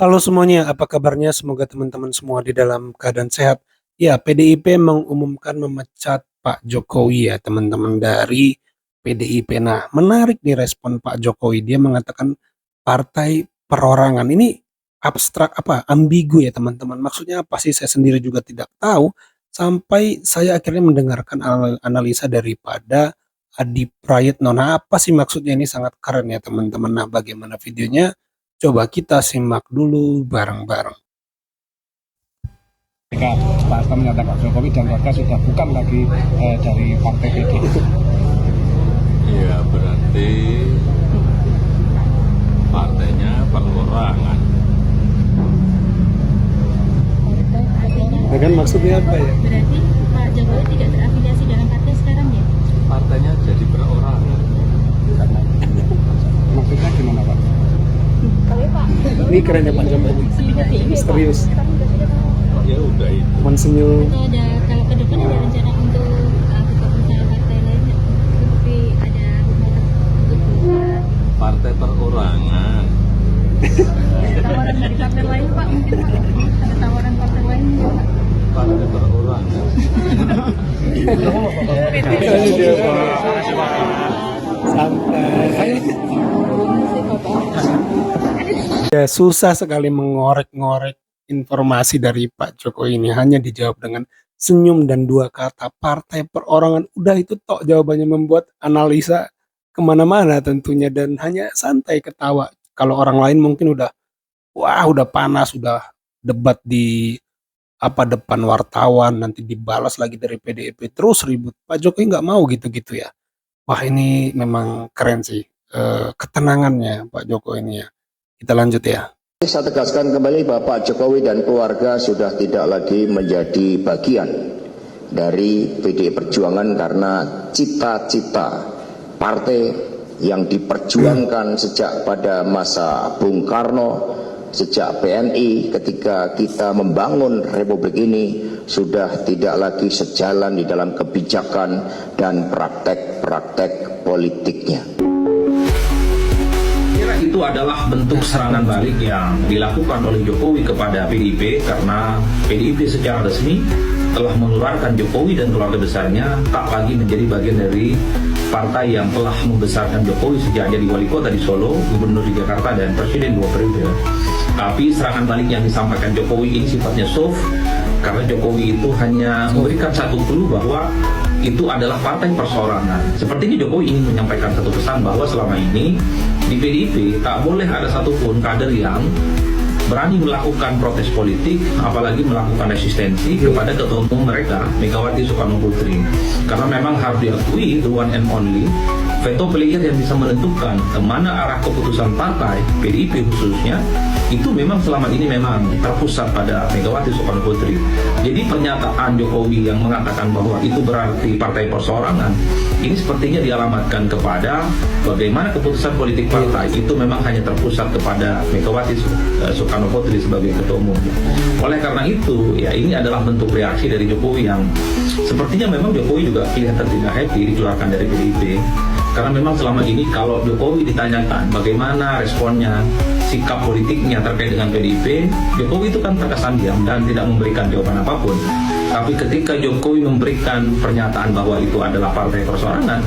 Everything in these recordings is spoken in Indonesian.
Halo semuanya, apa kabarnya? Semoga teman-teman semua di dalam keadaan sehat. Ya, PDIP mengumumkan memecat Pak Jokowi ya, teman-teman dari PDIP. Nah, menarik nih respon Pak Jokowi. Dia mengatakan partai perorangan. Ini abstrak apa? Ambigu ya, teman-teman. Maksudnya apa sih? Saya sendiri juga tidak tahu. Sampai saya akhirnya mendengarkan analisa daripada Adi Prayitno. Nah, apa sih maksudnya? Ini sangat keren ya, teman-teman. Nah, bagaimana videonya? Coba kita simak dulu bareng-bareng. Ketika Pak Hasto menyatakan Pak Jokowi dan warga sudah bukan lagi dari partai PDIP. Iya, berarti partainya perorangan. Nah, kan maksudnya apa ya? Berarti Pak Jokowi tidak terafiliasi dalam partai sekarang ya? Partainya jadi perorangan. Maksudnya gimana Pak? Ini keren ya Pak Jokowi. Misterius. Ya udah itu. Cuman senyum. Atau ada kalau ke depan ada rencana untuk buka usaha partai lain nggak? Tapi ada rumor untuk buka Partai perorangan. ada tawaran dari partai lain Pak mungkin Pak? Ada tawaran partai lain nggak Pak? Partai perorangan. Santai. Ya, susah sekali mengorek-ngorek informasi dari Pak Jokowi ini. Hanya dijawab dengan senyum dan dua kata, partai perorangan. Udah itu tok jawabannya, membuat analisa kemana-mana tentunya. Dan hanya santai ketawa. Kalau orang lain mungkin udah, wah udah panas, udah debat di depan wartawan, nanti dibalas lagi dari PDIP, terus ribut. Pak Jokowi nggak mau gitu-gitu ya. Wah ini memang keren sih, ketenangannya Pak Jokowi ini ya. Kita lanjut ya. Saya tegaskan kembali bahwa Pak Jokowi dan keluarga sudah tidak lagi menjadi bagian dari PDI Perjuangan karena cita-cita partai yang diperjuangkan sejak pada masa Bung Karno, sejak PNI ketika kita membangun Republik ini sudah tidak lagi sejalan di dalam kebijakan dan praktek-praktek politiknya. Itu adalah bentuk serangan balik yang dilakukan oleh Jokowi kepada PDIP karena PDIP secara resmi telah mengeluarkan Jokowi dan keluarga besarnya tak lagi menjadi bagian dari partai yang telah membesarkan Jokowi sejak jadi wali kota di Solo, gubernur di Jakarta, dan presiden 2 periode. Tapi serangan balik yang disampaikan Jokowi ini sifatnya soft karena Jokowi itu hanya memberikan satu clue bahwa itu adalah partai perseorangan. Sepertinya Jokowi ingin menyampaikan satu pesan bahwa selama ini di PDIP tak boleh ada satupun kader yang berani melakukan protes politik, apalagi melakukan resistensi kepada ketua umum mereka, Megawati Soekarno Putri. Karena memang harus diakui, the one and only veto player yang bisa menentukan kemana arah keputusan partai, PDIP khususnya, itu memang selama ini memang terpusat pada Megawati Soekarno Putri. Jadi pernyataan Jokowi yang mengatakan bahwa itu berarti partai perseorangan, ini sepertinya dialamatkan kepada bagaimana keputusan politik partai itu memang hanya terpusat kepada Megawati Soekarno Putri sebagai ketua umum. Oleh karena itu, ya ini adalah bentuk reaksi dari Jokowi yang sepertinya memang Jokowi juga kelihatan tidak happy dikeluarkan dari PDIP. Karena memang selama ini kalau Jokowi ditanyakan bagaimana responnya, sikap politiknya terkait dengan PDIP, Jokowi itu kan terkesan diam dan tidak memberikan jawaban apapun. Tapi ketika Jokowi memberikan pernyataan bahwa itu adalah partai perseorangan,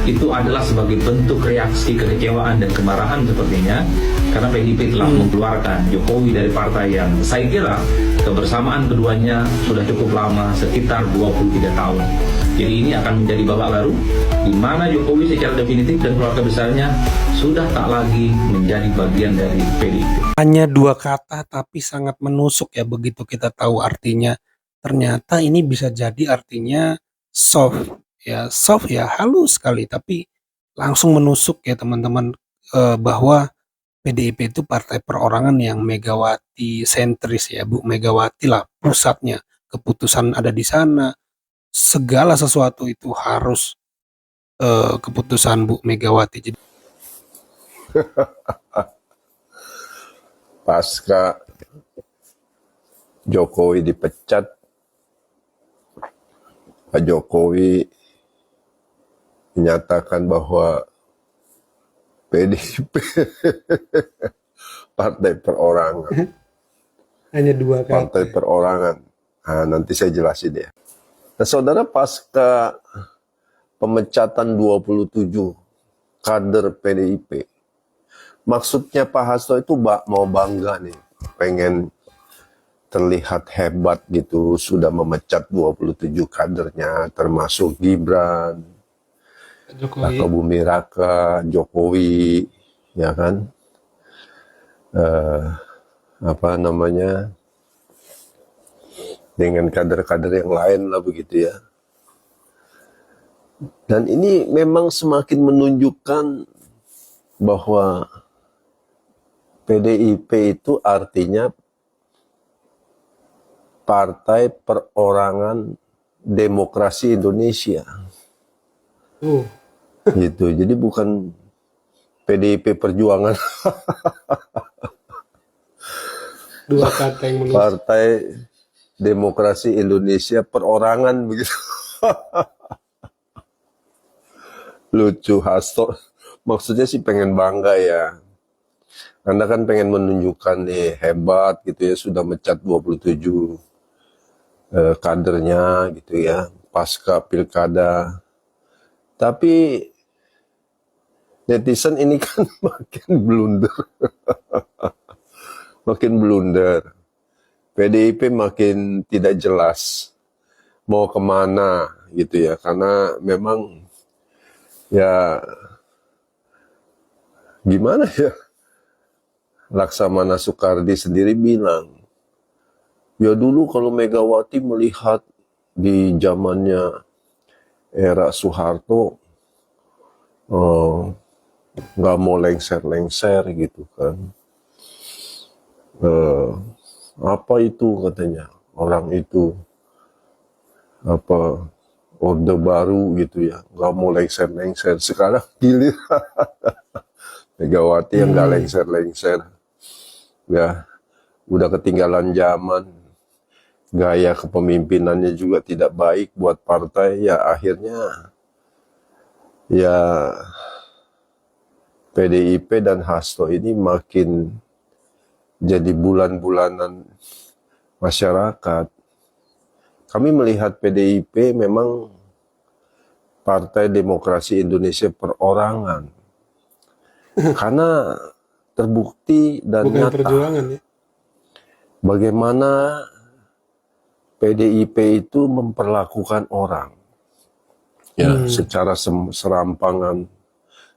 itu adalah sebagai bentuk reaksi kekecewaan dan kemarahan sepertinya, karena PDIP telah mengeluarkan Jokowi dari partai yang saya kira kebersamaan keduanya sudah cukup lama, sekitar 23 tahun. Jadi ini akan menjadi babak baru di mana Jokowi secara definitif dan keluarga besarnya sudah tak lagi menjadi bagian dari PDIP. Hanya dua kata tapi sangat menusuk ya, begitu kita tahu artinya. Ternyata ini bisa jadi artinya soft ya halus sekali, tapi langsung menusuk ya teman-teman, bahwa PDIP itu partai perorangan yang Megawati sentris ya, Bu Megawati lah pusatnya, keputusan ada di sana, segala sesuatu itu harus keputusan Bu Megawati. Jadi pasca Jokowi dipecat, Pak Jokowi menyatakan bahwa PDIP partai perorangan. Hanya 2 partai kata. perorangan. Nah, nanti saya jelasin ya. Nah, saudara, pasca pemecatan 27 kader PDIP, maksudnya Pak Hasto itu mau bangga nih, pengen terlihat hebat gitu, sudah memecat 27 kadernya, termasuk Gibran, Pak Jokowi. Raka Bumi Raka, Jokowi, ya kan? Apa namanya, dengan kader-kader yang lain lah begitu ya. Dan ini memang semakin menunjukkan bahwa PDIP itu artinya Partai Perorangan Demokrasi Indonesia. Tuh, Gitu. Jadi bukan PDIP Perjuangan, 2 kata yang menulis. Partai Demokrasi Indonesia Perorangan begitu. Lucu Hasto. Maksudnya sih pengen bangga ya. Anda kan pengen menunjukkan nih hebat gitu ya, sudah mecat 27 kadernya gitu ya, pasca pilkada. Tapi netizen ini kan makin blunder. Makin blunder. PDIP makin tidak jelas mau kemana gitu ya. Karena memang ya gimana ya, Laksamana Soekardi sendiri bilang, ya dulu kalau Megawati melihat di zamannya era Soeharto, nggak mau lengser-lengser gitu kan. Apa itu katanya, orang itu apa, orde baru gitu ya, nggak mau lengser-lengser. Sekarang gilir Megawati yang nggak lengser-lengser, ya udah ketinggalan zaman, gaya kepemimpinannya juga tidak baik buat partai, ya akhirnya ya PDIP dan Hasto ini makin jadi bulan-bulanan masyarakat. Kami melihat PDIP memang Partai Demokrasi Indonesia Perorangan. Karena terbukti dan Bukan nyata perjuangan ya. bagaimana PDIP itu memperlakukan orang ya secara serampangan,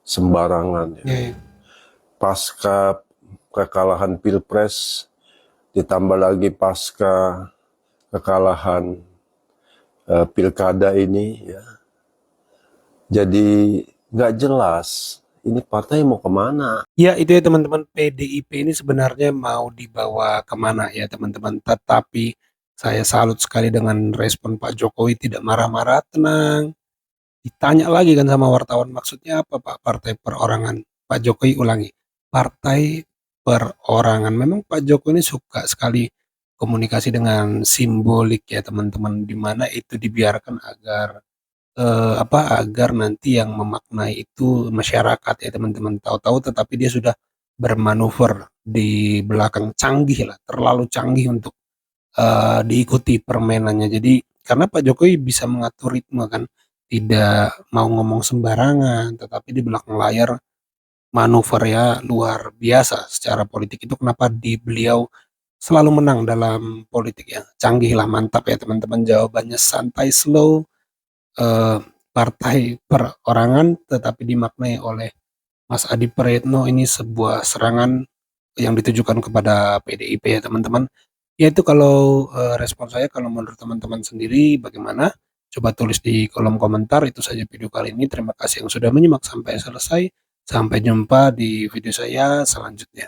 sembarangan ya. Ya, ya. Pasca kekalahan Pilpres, ditambah lagi pasca kekalahan pilkada ini ya, jadi nggak jelas ini partai mau kemana. Ya itu ya teman-teman, PDIP ini sebenarnya mau dibawa kemana ya teman-teman. Tetapi saya salut sekali dengan respon Pak Jokowi, tidak marah-marah, tenang. Ditanya lagi kan sama wartawan, maksudnya apa Pak partai perorangan? Pak Jokowi ulangi, partai perorangan. Memang Pak Jokowi ini suka sekali komunikasi dengan simbolik ya teman-teman, di mana itu dibiarkan agar agar nanti yang memaknai itu masyarakat ya teman-teman. Tahu-tahu tetapi dia sudah bermanuver di belakang, canggih lah, terlalu canggih untuk diikuti permainannya. Jadi karena Pak Jokowi bisa mengatur ritme kan, tidak mau ngomong sembarangan, tetapi di belakang layar manuvernya luar biasa secara politik. Itu kenapa beliau selalu menang dalam politik ya. Canggih lah, mantap ya teman-teman. Jawabannya santai, slow, partai perorangan, tetapi dimaknai oleh Mas Adi Praetno ini sebuah serangan yang ditujukan kepada PDIP ya teman-teman. Ya itu kalau respon saya. Kalau menurut teman-teman sendiri bagaimana? Coba tulis di kolom komentar. Itu saja video kali ini. Terima kasih yang sudah menyimak sampai selesai. Sampai jumpa di video saya selanjutnya.